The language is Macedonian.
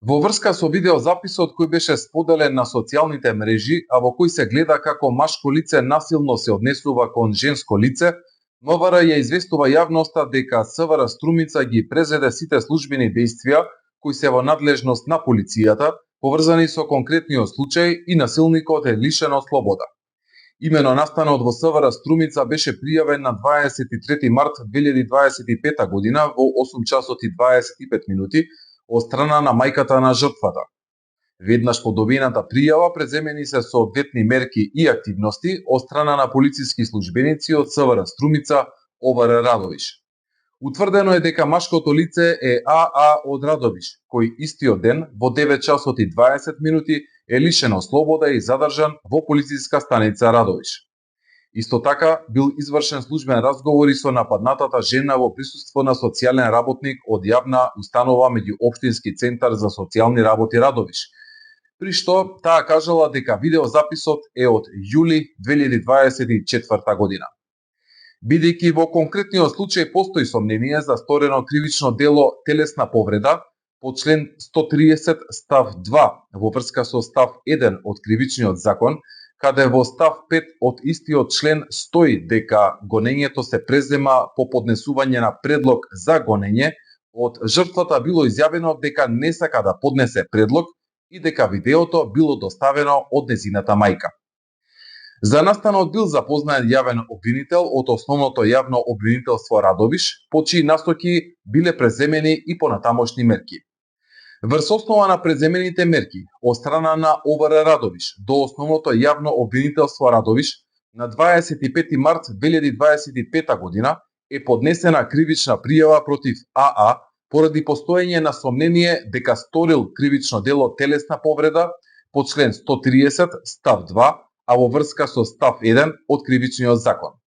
Во врска со видеозаписот кој беше споделен на социјалните мрежи, а во кој се гледа како машко лице насилно се однесува кон женско лице, МВР ја известува јавноста дека СВР Струмица ги презеде сите службени дејствија кои се во надлежност на полицијата, поврзани со конкретниот случај и насилникот е лишен од слобода. Имено настанот во СВР Струмица беше пријавен на 23 март 2025 година во 8 часот и 25 минути од страна на мајката на жртвата. Веднаш по добиената пријава преземени се соодветни мерки и активности од страна на полициски службеници од СВР Струмица, ОВР Радовиш. Утврдено е дека машкото лице е АА од Радовиш, кој истиот ден во 9 часот и 20 минути е лишен од слобода и задржан во полициска станица Радовиш. Исто така бил извршен службен разговор и со нападнатата жена во присуство на социјален работник од јавна установа меѓуопштински центар за социјални работи Радовиш, при што таа кажала дека видеозаписот е од јули 2024 година. Бидејќи во конкретниот случај постои сомнение за сторено кривично дело телесна повреда по член 130 став 2 во врска со став 1 од Кривичниот закон, каде во став 5 од истиот член стои дека гонењето се презема по поднесување на предлог за гонење, од жртвата било изјавено дека не сака да поднесе предлог и дека видеото било доставено од незината мајка. За настанот бил запознаен јавен обвинител од Основното јавно обвинителство Радовиш, по чии насоки биле преземени и понатамошни мерки. Врз основа на преземените мерки од страна на ОВР Радовиш до Основното јавно обвинителство Радовиш на 25 март 2025 година е поднесена кривична пријава против АА поради постоење на сомнение дека сторил кривично дело телесна повреда по член 130 став 2, а во врска со став 1 од Кривичниот закон.